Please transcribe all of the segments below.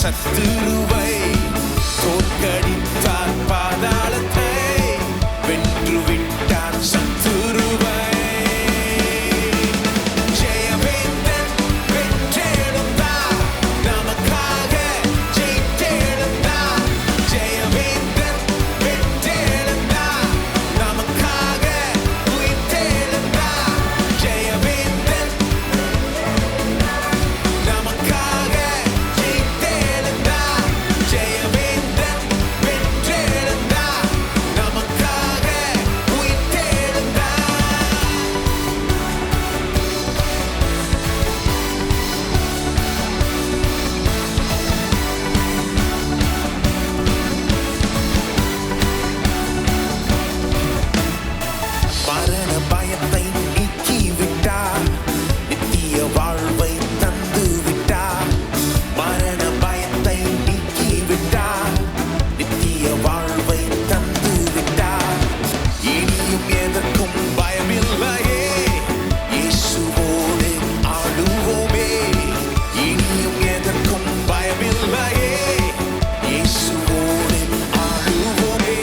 சத்துருவை தோற்கடித்தார், பாதாளத்தை வென்று விட்டார் சத்துருவை. ஜெயவேந்தன் வென்றெழுந்தார், நமக்காக ஜெயித்தெழுந்தார். ஜெயவேந்தன் வென்றெழுந்தார், நமக்காக உயிர்த்தெழுந்தார். ஜெயவேந்தன் நமக்காக ஜெயித்தெழுந்தார். ஜெயவேந்தன் வென்றெழுந்தார், நமக்காக உயிர்த்தெழுந்தார். மரண பயத்தை நீக்கி விட்டார், நித்திய வாழ்வை தந்து விட்டார். மரண பயத்தை நீக்கி விட்டார், நித்திய வாழ்வை தந்து விட்டார். இனியும் எதற்கும் பயமில்லையே, இயேசுவோடு ஆடுவோமே. இனியும் எதற்கும் பயமில்லையே, இயேசுவோடு ஆடுவோமே.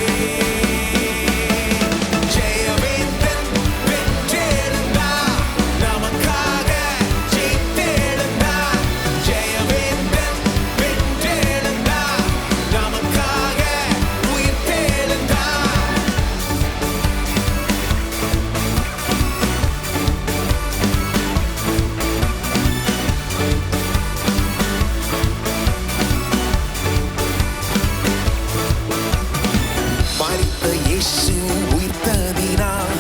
ஜெயவேந்தன் வென்றெழுந்தார், நமக்காக ஜெயித்தெழுந்தார். ஜெயவேந்தன் வென்றெழுந்தார், நமக்காக உயிர்த்தெழுந்தார். மரித்த இயேசு உயிர்த்ததினால்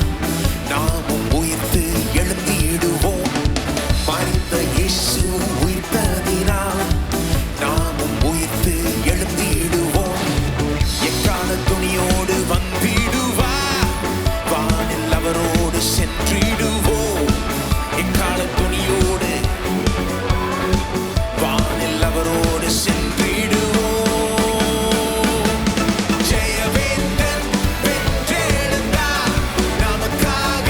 நாமும் உயிர்த்து எழுந்திடுவோம். மரித்த இயேசு உயிர்த்ததினால் நாமும் உயிர்த்து எழுந்திடுவோம். எக்கால துணியோடு வந்திடுவார், வானில் அவரோடு சென்றிடுவோம். எக்கால துணியோடு வானில் அவரோடு சென்றிடுவோம். ஜெயவேந்தன் வென்றெழுந்தார், நமக்காக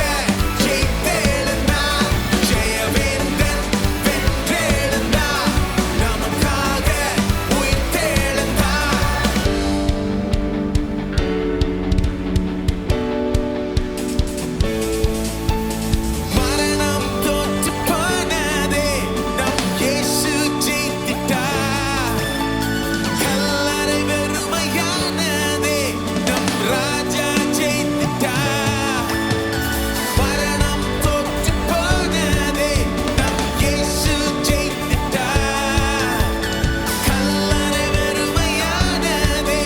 ஜெயித்தெழுந்தார். ஜெயவேந்தன் வென்றெழுந்தார், நமக்காக உயிர்த்தெழுந்தார். மரணம் தோற்று போனதே, நம் இயேசு ஜெயித்திட்டார். கல்லறை வெறுமையானதே, நம் ராஜா ஜெயித்திட்டார். மரணம் தோற்று போனதே, நம் இயேசு ஜெயித்திட்டார். கல்லறை வெறுமையானதே,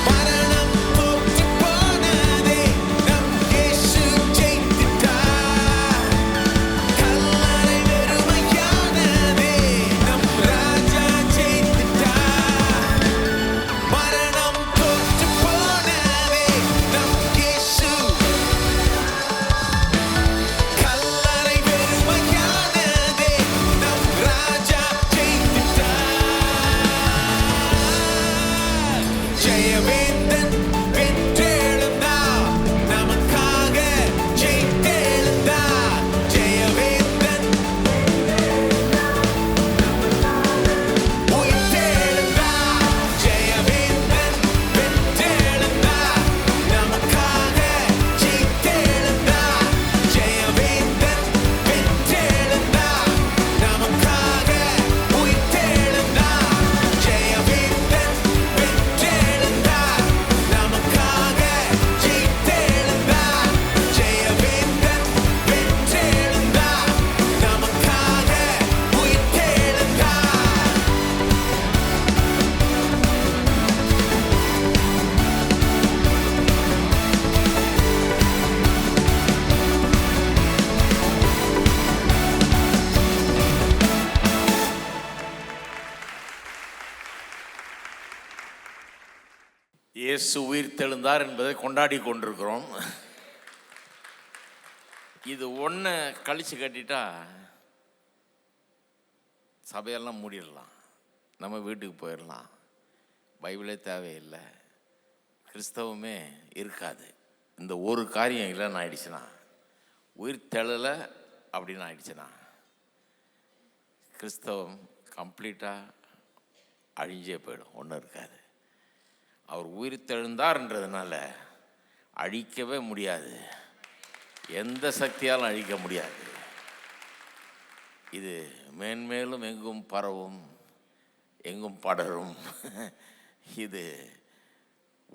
மரணம் தோற்று போனதே, நம் இயேசு ஜெயித்திட்டார். கல்லறை வெறுமையானதே, நம் ராஜா ஜெயித்திட்டார். மரணம் தோற்று போனதே, நம் இயேசு. கல்லறை வெறுமையானதே, நம் ராஜா ஜெயித்திட்டார். ஜெயவேந்தன் வென்றெழுந்தார், நமக்காக ஜெயித்தெழுந்தார். ஜெயவேந்தன் உயிர்த்தெழுந்தார். ஜெயவேந்தன் வென்றெழுந்தார், நமக்காக ஜெயித்தெழுந்தார். ஜெயவேந்தன் வென்றெழுந்தார், நமக்காக உயிர்த்தெழுந்தார். ஜெயவேந்தன் வென்றெழுந்தார், நமக்காக ஜெயித்தெழுந்தார். ஜெயவேந்தன் வென்றெழுந்தார், நமக்காக உயிர்த்தெழுந்தார். இயேசு உயிர்த்தெழுந்தார் என்பதை கொண்டாடி கொண்டிருக்கிறோம். இது ஒன்றை கழிச்சு கட்டிட்டா சபையெல்லாம் மூடிடலாம், நம்ம வீட்டுக்கு போயிடலாம், பைபிளே தேவையில்லை, கிறிஸ்தவமே இருக்காது. இந்த ஒரு காரியம் இல்லைன்னு ஆயிடுச்சுன்னா, உயிர் தெழலை அப்படின்னு ஆயிடுச்சுன்னா, கிறிஸ்தவம் கம்ப்ளீட்டாக அழிஞ்சே போயிடும், ஒன்றும் இருக்காது. அவர் உயிர்த்தெழுந்தார்ன்றதுனால அழிக்கவே முடியாது, எந்த சக்தியாலும் அழிக்க முடியாது. இது மேன்மேலும் எங்கும் பரவும், எங்கும் படரும், இது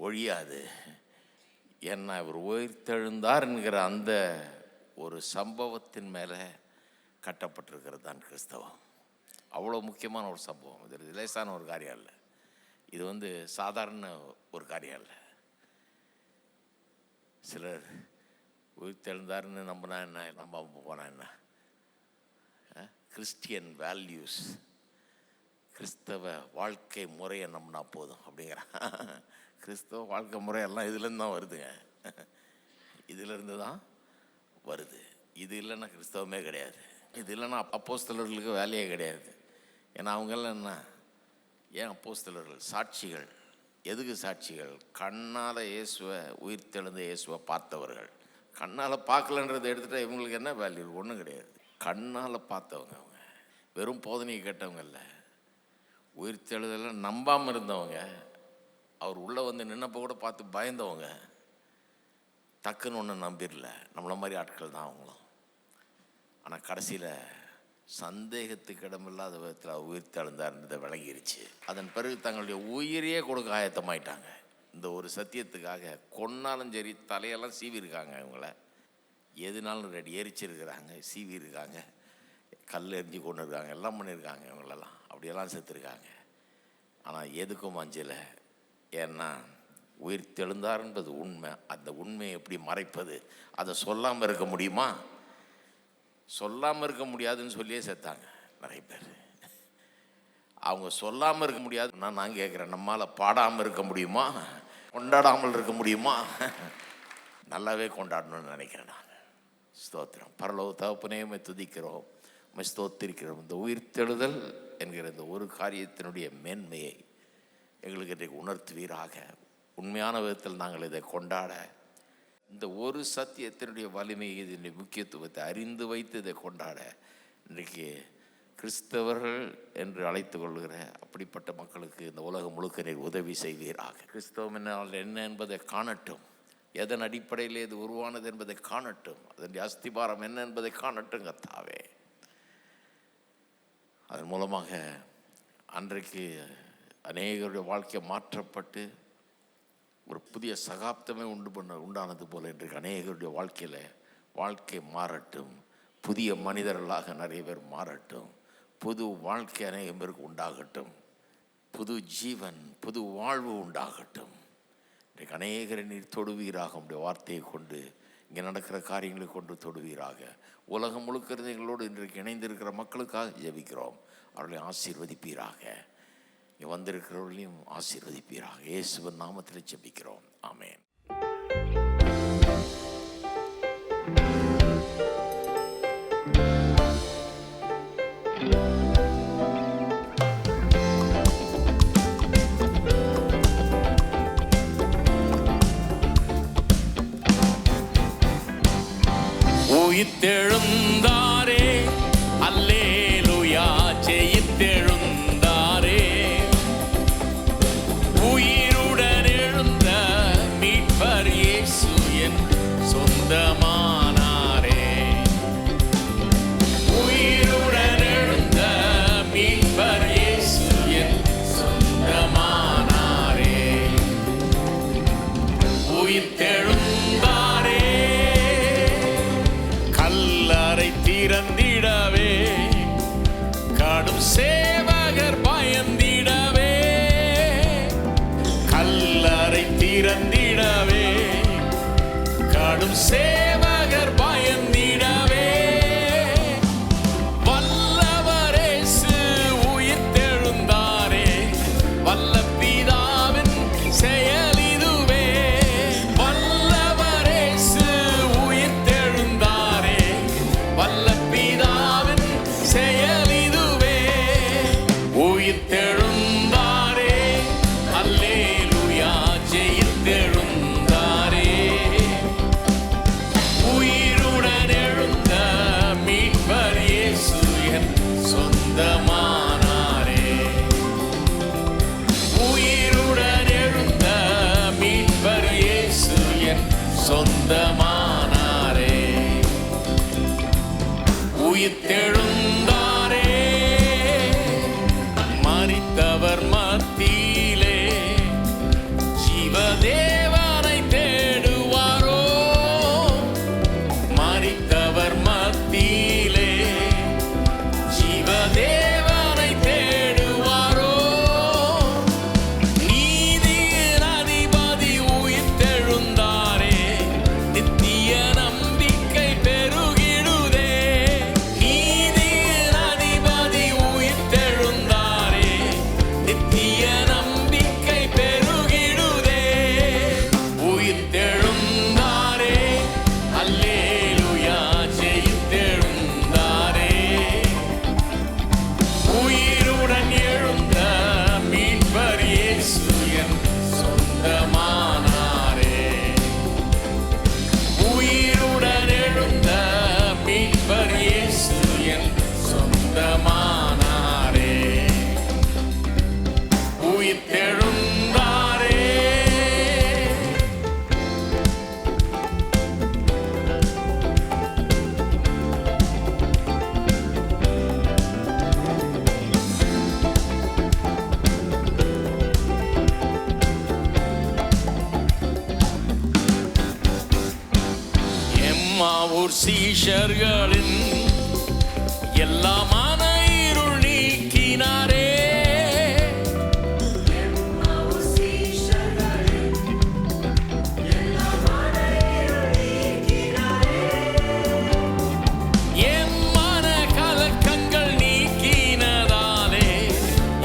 ஒழியாது. ஏன்னா இவர் உயிர்த்தெழுந்தார் என்கிற அந்த ஒரு சம்பவத்தின் மேலே கட்டப்பட்டிருக்கிறது தான் கிறிஸ்தவம். அவ்வளோ முக்கியமான ஒரு சம்பவம். இது லேசான ஒரு காரியம் இல்லை, இது சாதாரண ஒரு காரியம் இல்லை. சிலர் உயிர்த்தெழுந்தார்னு நம்பினா என்ன, நம்ப போனால் என்ன, கிறிஸ்டியன் வேல்யூஸ், கிறிஸ்தவ வாழ்க்கை முறையை நம்பினா போதும் அப்படிங்கிறான். கிறிஸ்தவ வாழ்க்கை முறையெல்லாம் இதுலேருந்து தான் வருதுங்க, இதிலேருந்து தான் வருது. இது இல்லைன்னா கிறிஸ்தவமே கிடையாது. இது இல்லைன்னா அப்போஸ்தலர்களுக்கு வேலையே கிடையாது. ஏன்னா அவங்கெல்லாம் என்ன, ஏன் அப்போஸ்தலர்கள் சாட்சிகள். எதுக்கு சாட்சிகள்? கண்ணால் இயேசுவை, உயிர்த்தெழுந்த இயேசுவை பார்த்தவர்கள். கண்ணால் பார்க்கலன்றதை எடுத்துகிட்டா இவங்களுக்கு என்ன வேல்யூ? ஒன்றும் கிடையாது. கண்ணால் பார்த்தவங்க, அவங்க வெறும் போதனையை கேட்டவங்க இல்லை, உயிர்த்தெழுதல நம்பாமல் இருந்தவங்க, அவர் உள்ளே நின்னப்போ கூட பார்த்து பயந்தவங்க, டக்குன்னு ஒன்று நம்பிடல. நம்மள மாதிரி ஆட்கள் தான் அவங்களும். ஆனால் கடைசியில் சந்தேகத்துக்கு இடமில்லாத விதத்தில் உயிர்த்தெழுந்தார்ன்றதை விளங்கிருச்சு. அதன் பிறகு தங்களுடைய உயிரையே கொடுக்க ஆயத்தமாயிட்டாங்க. இந்த ஒரு சத்தியத்துக்காக கொன்னாலும் சரி, தலையெல்லாம் சீவிருக்காங்க. இவங்கள எதுனாலும் ரெடி, எரிச்சிருக்கிறாங்க, சீவி இருக்காங்க, கல் எரிஞ்சு கொண்டு இருக்காங்க, எல்லாம் பண்ணியிருக்காங்க. இவங்களெல்லாம் அப்படியெல்லாம் செத்துருக்காங்க. ஆனால் எதுக்கும் அஞ்சலை. ஏன்னா உயிர்த்தெழுந்தார் என்பது உண்மை. அந்த உண்மையை எப்படி மறைப்பது? அதை சொல்லாமல் இருக்க முடியுமா? சொல்லாமல் இருக்க முடியாதுன்னு சொல்லியே செத்தாங்க நிறைய பேர். அவங்க சொல்லாமல் இருக்க முடியாதுன்னா நான் கேட்குறேன், நம்மளால் பாடாமல் இருக்க முடியுமா? கொண்டாடாமல் இருக்க முடியுமா? நல்லாவே கொண்டாடணும்னு நினைக்கிறேன் நான். ஸ்தோத்திரம். பரலோக தகப்பனே, துதிக்கிறோம், ஸ்தோத்திரிக்கிறோம். இந்த உயிர்த்தெழுதல் என்கிற இந்த ஒரு காரியத்தினுடைய மேன்மையை எங்களுக்கு இன்றைக்கு உணர்த்துவீராக. உண்மையான விதத்தில் நாங்கள் இதை கொண்டாட, இந்த ஒரு சத்தியத்தினுடைய வலிமையை, இதனுடைய முக்கியத்துவத்தை அறிந்து வைத்து இதை கொண்டாட இன்றைக்கு கிறிஸ்தவர்கள் என்று அழைத்து கொள்கிற அப்படிப்பட்ட மக்களுக்கு இந்த உலகம் முழுக்க நீர் உதவி செய்வீராக. கிறிஸ்தவம் என்ன என்பதை காணட்டும், எதன் அடிப்படையில் இது உருவானது என்பதை காணட்டும், அதனுடைய அஸ்திபாரம் என்ன என்பதை காணட்டும் கர்த்தாவே. அதன் மூலமாக அன்றைக்கு அநேகருடைய வாழ்க்கை மாற்றப்பட்டு ஒரு புதிய சகாப்தமே உண்டானது போல இன்றைக்கு அநேகருடைய வாழ்க்கை மாறட்டும். புதிய மனிதர்களாக நிறைய பேர் மாறட்டும். புது வாழ்க்கை அநேக பேருக்கு உண்டாகட்டும். புது ஜீவன், புது வாழ்வு உண்டாகட்டும். இன்றைக்கு அநேகரை நீர் தொடுவீராக. உடைய வார்த்தையை கொண்டு, இங்கே நடக்கிற காரியங்களை கொண்டு தொடுவீராக. உலகம் முழுக்க எங்களோடு இன்றைக்கு இணைந்திருக்கிற மக்களுக்காக ஜெபிக்கிறோம். அவர்களை ஆசீர்வதிப்பீராக. இங்கே வந்திருக்கிறவர்களையும் ஆசீர்வதிப்பீராக. இயேசுவின் நாமத்தில் ஜெபிக்கிறோம். ஆமென். உயிர்த்தெழுந்தாரே, அல்லேலூயா, ஜெயித்தெழுந்தாரே. உயிருடன் எழுந்த மீட்பர் இயேசு என் சொந்தமானாரே. உயிருடன் எழுந்த மீட்பர் இயேசு என் சொந்தமானாரே. உயிர்த்தெழுந்தாரே, திறந்திடவே, கடும் சேவகர் பயந்திடவே. கல்லறை திறந்திடவே, கடும் சேவகர் பயந்திடவே. வல்லவரேசு உயிர்த்தெழுந்தாரே, வல்ல பிதாவின் செயலிதுவே. வல்லவரேசு உயிர்த்தெழுந்தாரே, வல்ல பிதாவின் செயலிதுவே. உயிர்த்தெழுந்தாரே, அல்லேலூயா, ஜெயித்தெழுந்தாரே. உயிருடன் எழுந்த மீட்பர் இயேசு என் சொந்த சொந்தமானாரே. உயிருடன் எழுந்த மீட்பர் இயேசு என் சொந்தமானாரே. உயிர்த்தெழுந்தாரே, மரித்தவர் மத்தியிலே ஜீவதேவனை தேடுவாரோ. மரித்தவர் மத்தியிலே ஜீவதேவனை தேடுவாரோ. நீதியின் அதிபதி உயிர்த்தெழுந்தாரே, நித்திய நம்பிக்கை பெருகிடுதே. நீதியின் அதிபதி உயிர்த்தெழுந்தாரே, நித்திய நம்பிக்கை பெருகிடுதே. உயிர்த்தெழுந்தாரே, அல்லேலூயா, ஜெயித்தெழுந்தாரே. உயிருடன் எழுந்த மீட்பர் இயேசு என் சொந்தமானாரே. உயிருடன் எழுந்த மீட்பர் இயேசு என் சொந்தமானாரே. உயிர்த்தெழுந்தாரே. எம்மாவூர் சீஷர்களின் எல்லா மன இருள் நீக்கினாரே. என் மன கலக்கங்கள் நீக்கினதாலே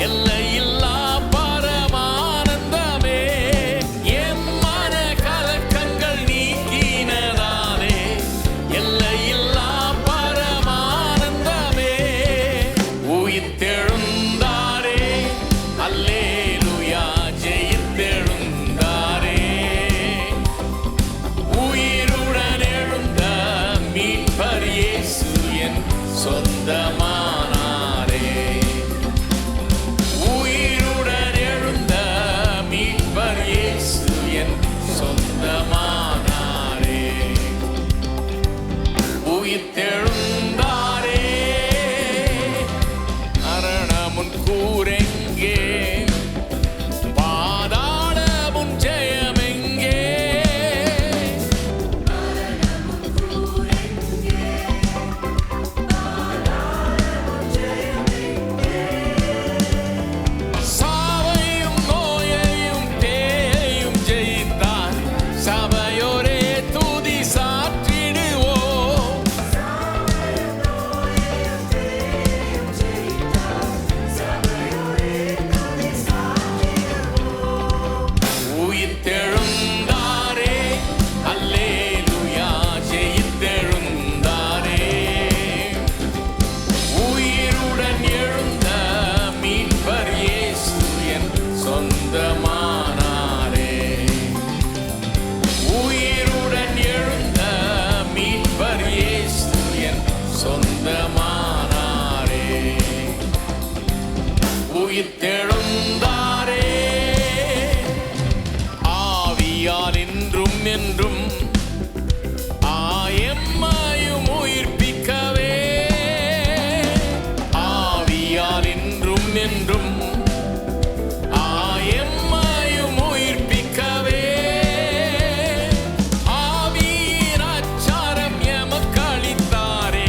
எல்லையில்லா பரமானந்தமே. என் மன கலக்கங்கள் நீக்கினதாலே எல்லையில்லா பரமானந்தமே. உயிர்த்தெழுந்தாரே, அல்லேலூயா, ஜெயித்தெழுந்தாரே. உயிருடன் எழுந்த மீட்பர் இயேசு என் சொந்தமானாரே. உயிருடன் எழுந்த மீட்பர் இயேசு என் சொந்தமானாரே. உயிர்த்தெழுந்தாரே. மரணமுன் கூரெங்கே, பாதாளமுன் ஜெயமெங்கே. சாவையும் நோயையும் பேயையும் ஜெயித்தார், சபையோரே துதி சாற்றிடுவோம். உயிர்த்தெழுந்தாரே, அல்லேலூயா, ஜெயித்தெழுந்தாரே. உயிருடன் எழுந்த மீட்பர் இயேசு என் சொந்தமானாரே. உயிருடன் எழுந்த மீட்பர் இயேசு என் சொந்தமானாரே. உயிர்த்தெழுந்தாரே. ஆவியால் இன்றும் என்றும் ஆயம்மாயும் உயிர்ப்பிக்கவே. ஆவியால் இன்றும் என்றும் ஆயம்மாயும் உயிர்ப்பிக்கவே. ஆவியின் அச்சாரம் எமக்கு அளித்தாரே,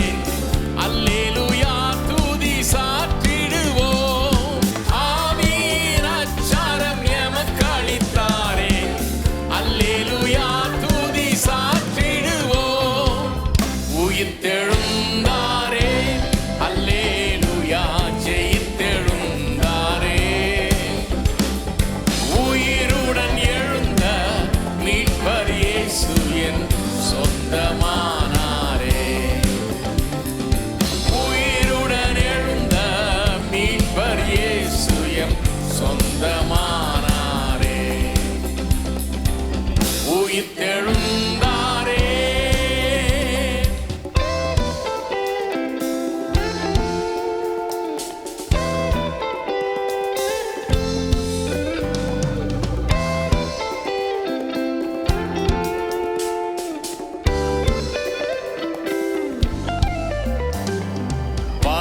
அல்லேலூயா, துதி சாற்றிடுவோம். ஆவியின் அச்சாரம் எமக்கு அளித்தாரே, அல்லேலூயா, துதி சாற்றிடுவோம். உயிர்த்தெழுந்தாரே, அல்லேலூயா, ஜெயித்தெழுந்தாரே.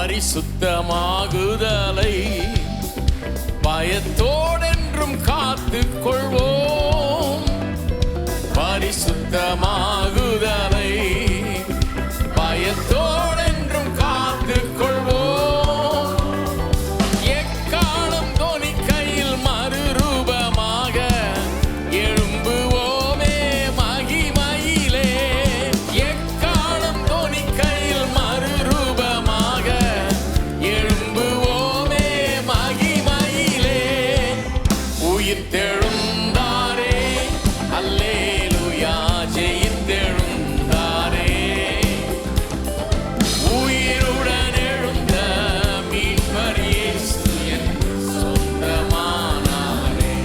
பரிசுத்தமாகுதலை பயத்தோடென்றும் காத்துக் கொள்வோம். பரிசுத்தமாகுதலை பயத்தோடென்றும் காத்துக் கொள்வோம். எக்காலம் தொனிக்கையில் மறுரூபமாக எழும்புவோமே மகிமையிலே. எக்காலம் தொனிக்கையில் மறுரூபமாக எழும்புவோமே மகிமையிலே. உயிர்த்தெழுந்தாரே அல்லேலூயா, ஜெயித்தெழுந்தாரே. உயிருடன் எழுந்த மீட்பர் இயேசு என் சொந்தமானாரே.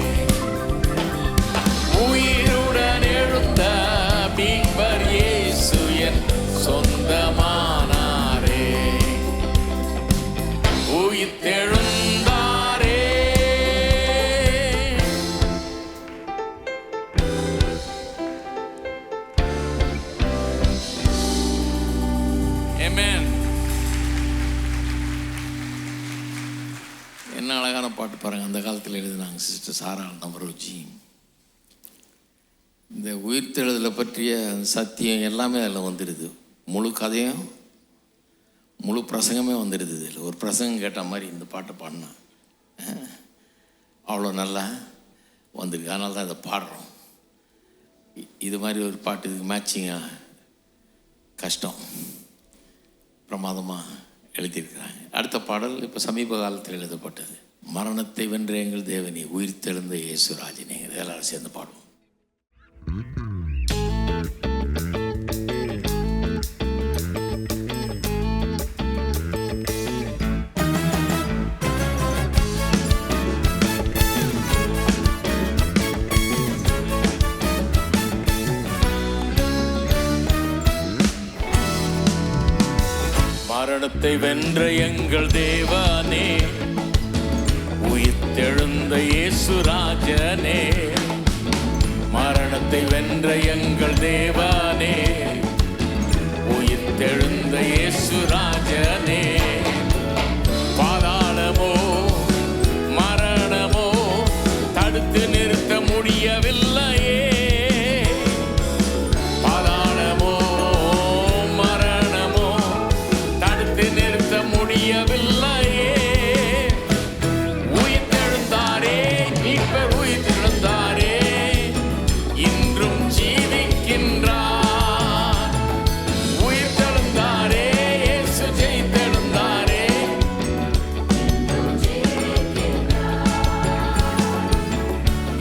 உயிருடன் எழுந்த மீட்பர் இயேசு என் சொந்தமானாரே. உயிர்த்தெழுந்தாரே. Amen. என்ன அழகான பாட்டு பாருங்க. அந்த காலத்தில் எழுதினாங்க சிஸ்டர் சாரா நவரோஜி. இந்த உயிர்த்தெழுதலை பற்றிய சத்தியம் எல்லாமே அதில் வந்துடுது. முழு கதையும் முழு பிரசங்கமே வந்துடுது. இதில் ஒரு பிரசங்கம் கேட்ட மாதிரி இந்த பாட்டை பாடினா அவ்வளோ நல்லா வந்திருக்கு. அதனால தான் இதை பாடுறோம். இது மாதிரி ஒரு பாட்டு இதுக்கு மேட்சிங்காக கஷ்டம். பிரமாதமாக எழுதியிருக்கிறாங்க. அடுத்த பாடல் இப்போ சமீப காலத்தில் எழுதப்பட்டது. மரணத்தை வென்ற எங்கள் தேவனே, உயிர்த்தெழுந்த இயேசுராஜனே. எல்லாரும் சேர்ந்து பாடுவோம். மரணத்தை வென்ற எங்கள் தேவனே, உயிர்த்தெழுந்த இயேசுராஜனே. மரணத்தை வென்ற எங்கள் தேவனே, உயிர்த்தெழுந்த இயேசுராஜனே. பாதாளமோ மரணமோ தடுத்து நிறுத்த முடியவில்லையே. பாதாளமோ மரணமோ தடுத்து நிறுத்த முடியவில்லையே. உயிர்த்தெழுந்தாரே, மீட்பர் உயிர்த்தெழுந்தாரே, இன்றும் ஜீவிக்கின்றார். உயிர்த்தெழுந்தாரே, இயேசு ஜெயித்தெழுந்தாரே.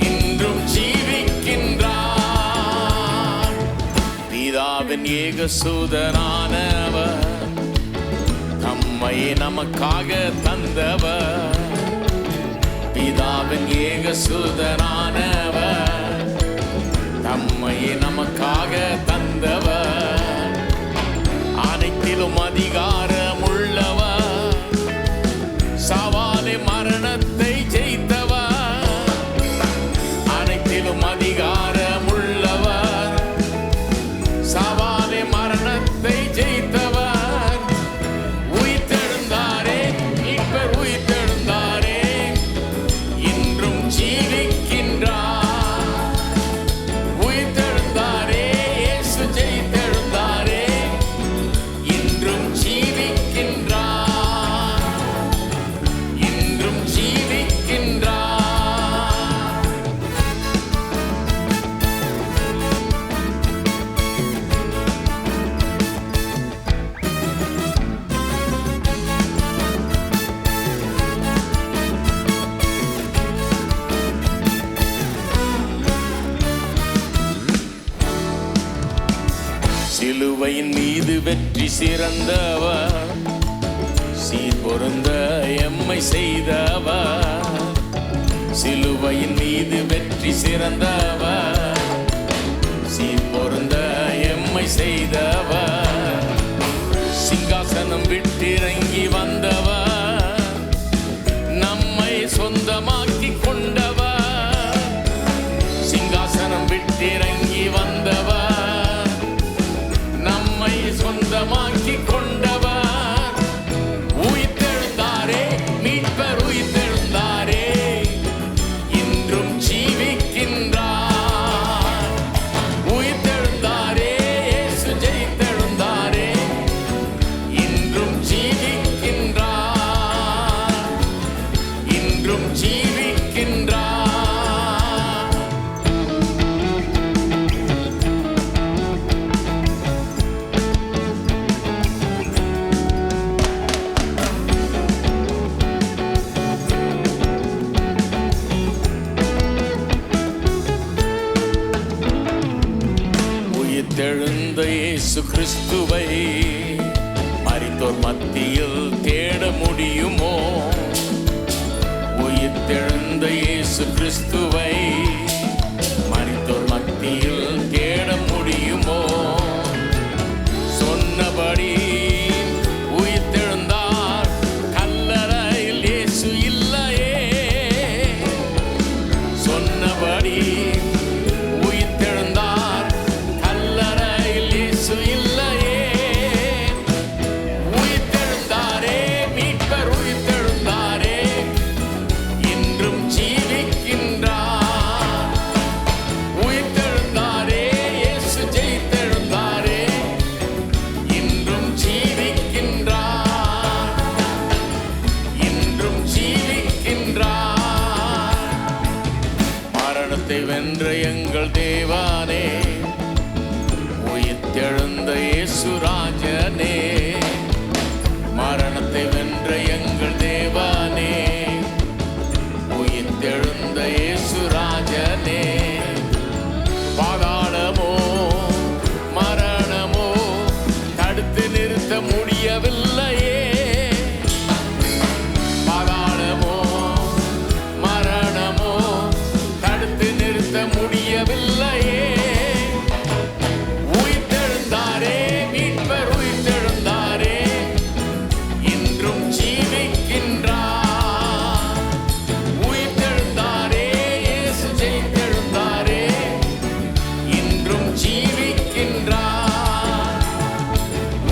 இன்றும் ஜீவிக்கின்றார். பிதாவின் ஏகசூதனானவர், தம்மையே நமக்காக தந்தவர். பிதாவின் ஏகசூதனானவர், தம்மையே நமக்காக தந்தவர். அனைத்திலும் அதிகாரமுள்ளவர், சவாலே மரணத்தை ஜெயித்தவர். அனைத்திலும் அதிகாரமுள்ளவர், சவாலே மரணத்தை ஜெயித்தவர். உயிர்த்தெழுந்தாரே, மீட்பர் உயிர்த்தெழுந்தாரே, இன்றும் ஜீவிக்கின்றார். உயிர்த்தெழுந்தாரே, இயேசு ஜெயித்தெழுந்தாரே, இன்றும் ஜீவிக்கின்றார். இன்றும் ஜீவிக்கின்றார். சிலுவையின் மீது வெற்றி சிறந்தவர், சீர் பொருந்த எம்மை செய்தவர். சிலுவையின் மீது வெற்றி சிறந்தவர், சீர் பொருந்த எம்மை செய்தவர். சிங்காசனம் விட்டிறங்கி வந்தவர், நம்மை சொந்தமாக்கி கொண்டவர். சிங்காசனம் விட்டிறங்கி வந்தவர், நம்மை சொந்தமாக்கி கொண்டவர். ஜீவிக்கின்றார். உயிர்த்தெழுந்த இயேசு கிறிஸ்துவை மரித்தோர் மத்தியில் தேட முடியுமோ? உயிர்த்தெழுந்த இயேசு கிறிஸ்துவை மரித்தோர் மத்தியில் தேட முடியுமோ? சொன்னபடி உயிர்த்தெழுந்தார், கல்லறையில் இயேசு இல்லையே. சொன்னபடி உயிர்த்தெழுந்தார், கல்லறையில் இயேசு இல்லையே. உயிர்த்தெழுந்தாரே, மீட்பர் உயிர்த்தெழுந்தாரே, இன்றும் ஜீவிக்கின்றார். உயிர்த்தெழுந்தாரே, இயேசு ஜெயித்தெழுந்தாரே, இன்றும் ஜீவிக்கின்றார். இன்றும் ஜீவிக்கின்றார். மரணத்தை வென்ற எங்கள் தேவானே, உயிர்த்தெழுந்த இயேசு ராஜனே. மரணத்தை வென்ற எங்கள் தேவானே, உயிர்த்தெழுந்த இயேசு ராஜனே. பாதாளமோ மரணமோ தடுத்து நிறுத்த முடியவில்லையே. பாதாளமோ மரணமோ தடுத்து நிறுத்த முடியவில்லையே. உயிர்த்தெழுந்தாரே, மீட்பர் உயிர்த்தெழுந்தாரே, இன்றும் ஜீவிக்கின்றார். உயிர்த்தெழுந்தாரே, இயேசு ஜெயித்தெழுந்தாரே, இன்றும் ஜீவிக்கின்றார்.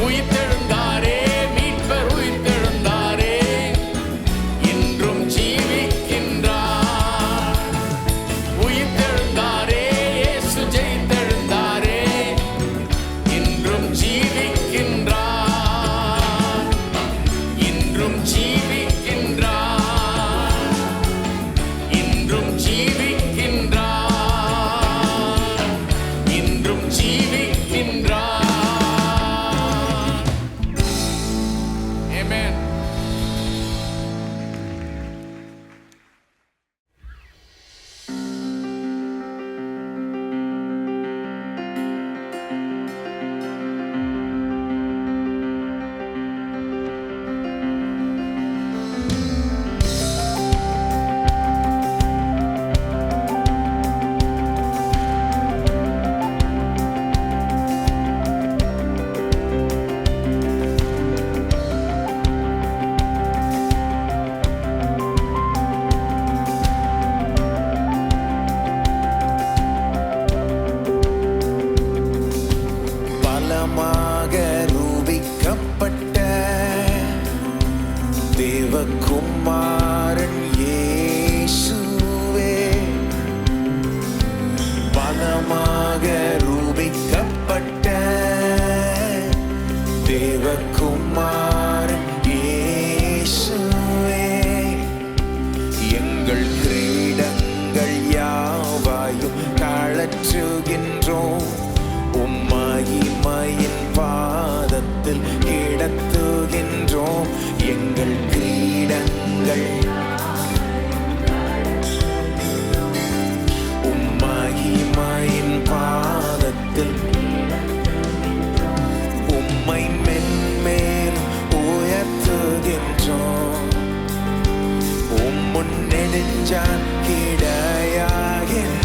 உயிர்த்தெழுந்தாரே, மீட்பர் உயிர்த்தெழுந்தாரே, இன்றும் ஜீவிக்கின்றார். உயிர்த்தெழுந்தாரே, இயேசு ஜெயித்தெழுந்தாரே, இன்றும் ஜீவிக்கின்றார். இன்றும் ஜீவிக்கின்றார். இன்றும் ஜீவிக்கின்றார். இன்றும் ஜீவிக்கின்றார். ஆமென். பலமாக ரூபிக்கப்பட்ட தேவகுமாரன் இயேசுவே. பலமாக ரூபிக்கப்பட்ட தேவகுமாரன் இயேசுவே. எங்கள் கிரீடங்கள் யாவையும் கழற்றுகின்றோம், மகிமையின் பாதத்தில் கிடத்துகின்றோம். எங்கள் கிரீடங்கள் மகிமையின் பாதத்தில் உம்மை மென்மேல் உயர்த்துகின்றோம். உம்முன் நெடுஞ்சான் கிடையாகின்றோம்.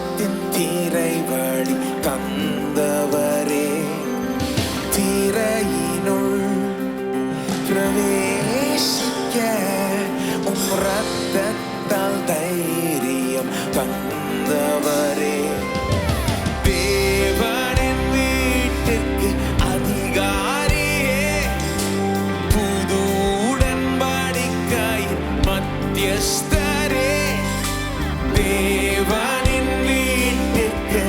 வெளிச்சத்தின் திரை வழி தந்தவரே, திரையினுள் பிரவேசிக்க உம் ரத்தத்தால் தைரியம் தந்தவரே, தேவனின் வீட்டுக்கு அதிகாரியே, புது உடன்படிக்கையின் மத்தியஸ்தரே, தேவனின் வீட்டுக்கு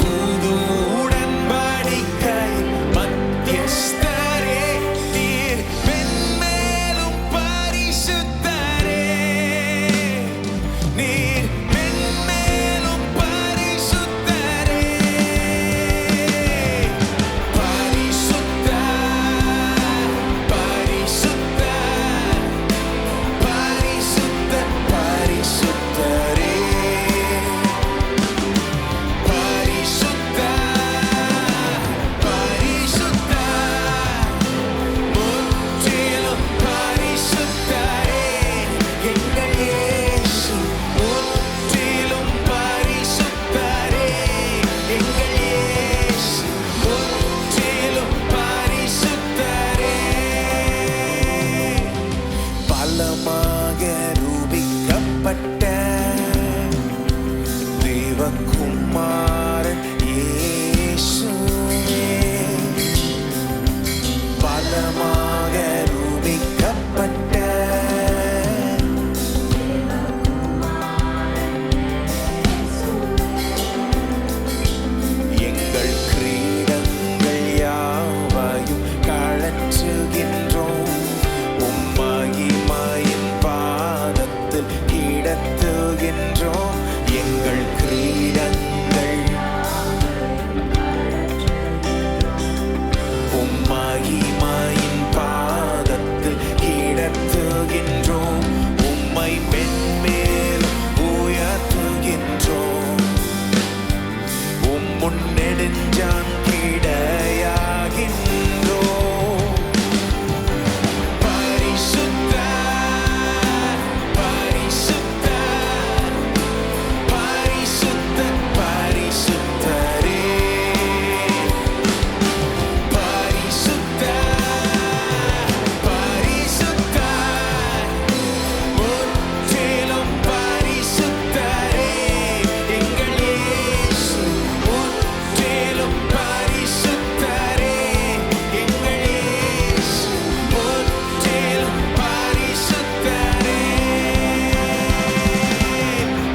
புது உடன்படிக்கையின் மத்தியஸ்தரே, நீர் மென்மேலும் பரிசுத்தரே, நீர் மென்மேலும் பரிசுத்தரே, பரிசுத்தர், பரிசுத்தர், பரிசுத்தர், பரிசுத்தரே, பரிசுத்தர், பரிசுத்தர், முற்றிலும் பரிசுத்தரே, எங்கள் இயேசு முற்றிலும் பரிசுத்தரே, எங்கள் இயேசு முற்றிலும் பரிசுத்தரே, பலமாக ரூபிக்கப்பட்ட தேவகுமாரன் இயேசுவே, பலமாக ரூபிக்கப்பட்ட எங்கள் கிரீடங்கள் யாவையும் கழற்றுகின்றோம், உம் மகிமையின் பாதத்தில் கிடத்துகின்றோம், எங்கள் கிரீடங்கள் உம் மகிமையின் பாதத்தில் கிடத்துகின்றோம், உம்மை மென்மேல் உயர்த்துகின்றோம், உம் முன்னெடுஞ்சான் கிடையாகின்றோம், பரிசுத்தர், பரிசுத்தர், பரிசுத்தர், பரிசுத்தரே, பரிசுத்தர், பரிசுத்தர், முற்றிலும் பரிசுத்தரே, எங்கள் இயேசு முற்றிலும் பரிசுத்தரே, எங்கள் இயேசு முற்றிலும் பரிசுத்தரே,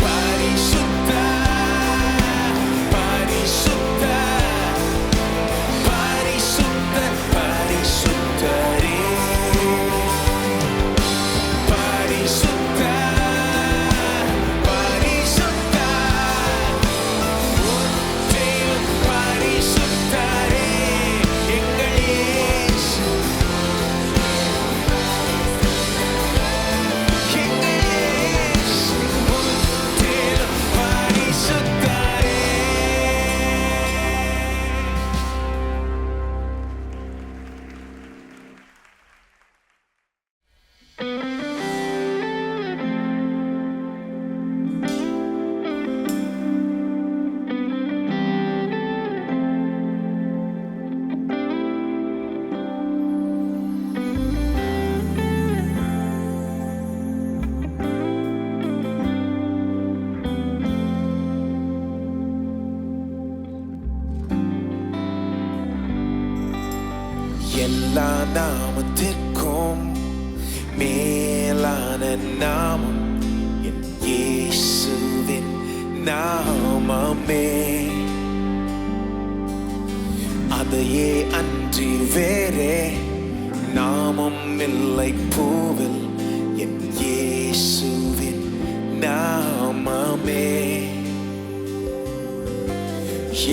பரிசுத்தர், பரிசுத்தர், பரிசுத்தர், பரிசுத்தரே, பரிசுத்தர், பரிசுத்தர், முற்றிலும் பரிசுத்தரே, எங்கள் இயேசு, எங்கள் இயேசு முற்றிலும் பரிசுத்தரே. எல்லா நாமத்திற்கும் மேலான நாமம் என் இயேசுவின் நாமமே, அதையே அன்றி வேறே நாமம் இல்லை பூவில் என் இயேசுவின் நாமமே,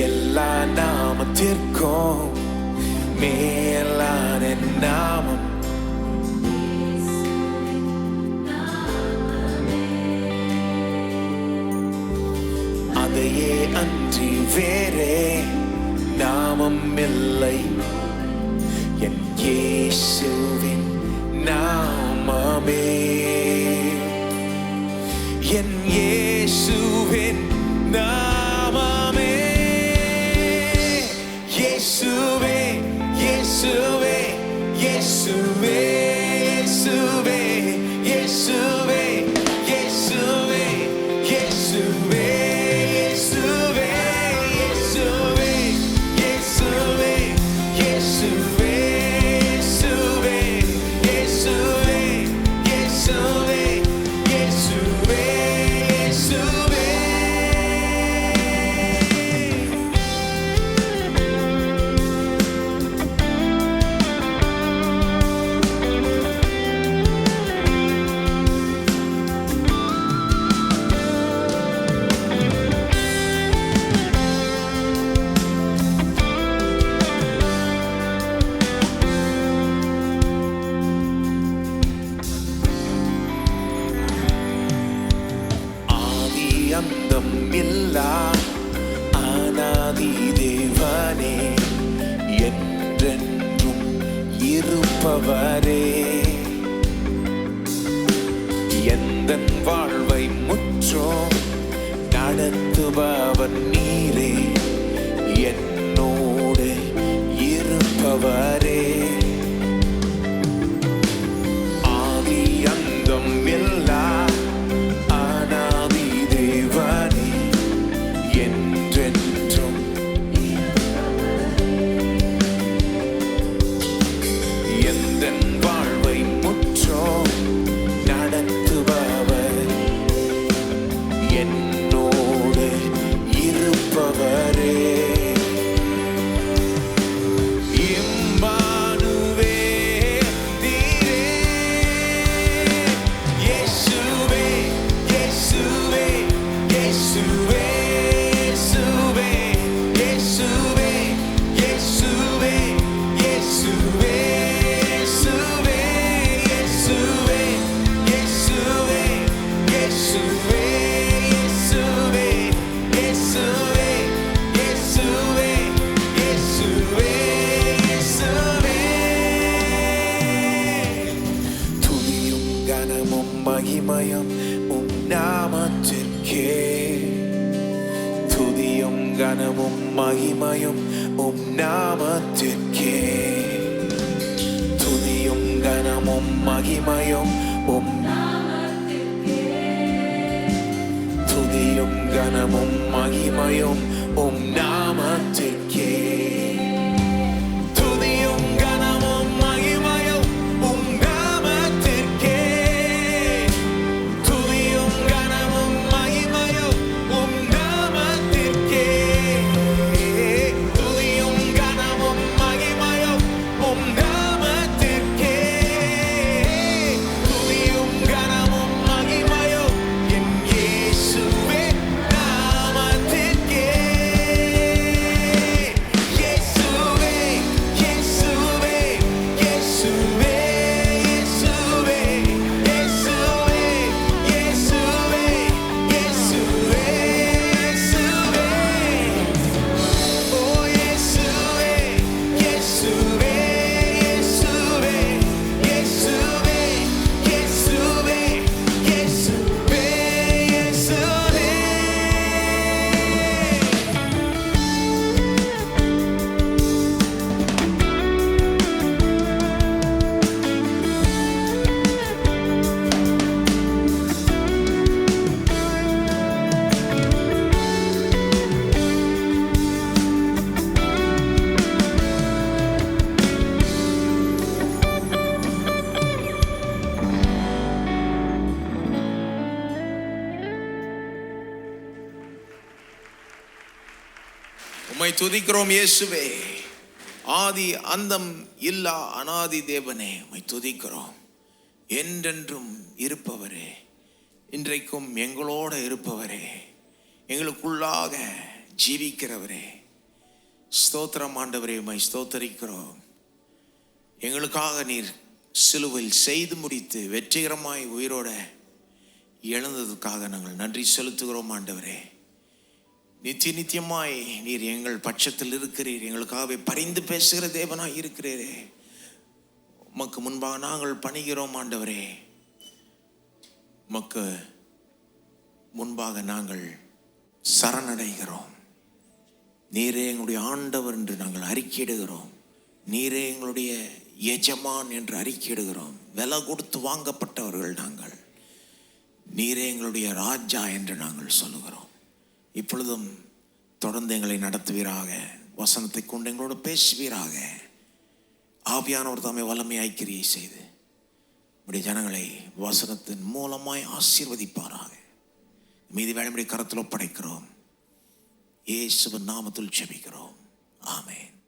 எல்லா நாமத்திற்கும் மேலான நாமம் அதையே அன்றி வேறே நாமம் இல்லை என் இயேசுவின் நாமமே, என் இயேசுவின் நாமமே. இயேசுவே இயேசுவே இயேசுவே இயேசுவே இயேசுவே இயேசுவே இயேசுவே இயேசுவே இயேசுவே இயேசுவே இயேசுவே இயேசுவே இயேசுவே இயேசுவே இயேசுவே. ஆதி அந்தம் இல்லா அநாதி தேவனே, என்றென்றும் இருப்பவரே, எந்தன் வாழ்வை முற்றும் நடத்துபவர் நீரே, என்னோடு இருப்பவரே. ஆதி அந்தம் இல்லா அநாதி தேவனே, என்றென்றும் எந்தன் வாழ்வை முற்றும் நடத்துபவர், என்னோடு இருப்பவரே. இம்மானுவேல் நீரே. இயேசுவே இயேசுவே இயேசுவே இயேசுவே இயேசுவே இயேசுவே இயேசுவே இயேசுவே இயேசுவே இயேசுவே இயேசுவே இயேசுவே இயேசுவே இயேசுவே இயேசுவே. துதியும் கனமும் மகிமையும் உம் நாமத்திற்கே. துதியும் கனமும் மகிமையும் உம் நாமத்திற்கே. துதியும் கனமும் மகிமையும் உம் துதியும் கனமும் மகிமையும் உம் நாமத்திற்கே. துதியும் கனமும் மகிமையும் உம் நாமத்திற்கே. துதியும் கனமும் மகிமையும் உம் நாமத்திற்கே. துதியும் கனமும் மகிமையும் உம் நாமத்திற்கே. துதியும் கனமும் மகிமையும் என் இயேசுவே நாமத்திற்கே. இயேசுவே இயேசுவே இயேசுவே இயேசுவே இயேசுவே இயேசுவே இயேசுவே இயேசுவே. ஓ இயேசுவே இயேசுவே இயேசுவே இயேசுவே இயேசுவே இயேசுவே இயேசுவே. உம்மை துதிக்கிறோம் இயேசுவே. ஆதி அந்தம் இல்லா அநாதி தேவனே, உம்மை துதிக்கிறோம். என்றென்றும் இருப்பவரே, இன்றைக்கும் எங்களோடு இருப்பவரே, எங்களுக்குள்ளாக ஜீவிக்கிறவரே, ஸ்தோத்திரம் ஆண்டவரே, உம்மை ஸ்தோத்தரிக்கிறோம். எங்களுக்காக நீர் சிலுவையில் செய்து முடித்து வெற்றிகரமாய் உயிரோட எழுந்ததுக்காக நாங்கள் நன்றி செலுத்துகிறோம் ஆண்டவரே. நித்திய நித்தியமாய் நீர் எங்கள் பட்சத்தில் இருக்கிறீர், எங்களுக்காகவே பரிந்து பேசுகிற தேவனாய் இருக்கிறீரே. உமக்கு முன்பாக நாங்கள் பணிகிறோம் ஆண்டவரே. உமக்கு முன்பாக நாங்கள் சரணடைகிறோம். நீரே எங்களுடைய ஆண்டவர் என்று நாங்கள் அறிக்கையிடுகிறோம். நீரே எங்களுடைய எஜமான் என்று அறிக்கையிடுகிறோம். விலை கொடுத்து வாங்கப்பட்டவர்கள் நாங்கள். நீரே எங்களுடைய ராஜா என்று நாங்கள் சொல்லுகிறோம். இப்பொழுதும் தொடர்ந்து எங்களை நடத்துவீராக. வசனத்தை கொண்டு எங்களோடு பேசுவீராக. ஆவியானவர் தாமே வல்லமையாய் கிரியை செய்து நம்முடைய ஜனங்களை வசனத்தின் மூலமாய் ஆசீர்வதிப்பாராக. மீதி வேலைமுறை கரத்தில் ஒப்படைக்கிறோம். இயேசுவின் நாமத்தில் ஜெபிக்கிறோம். ஆமென்.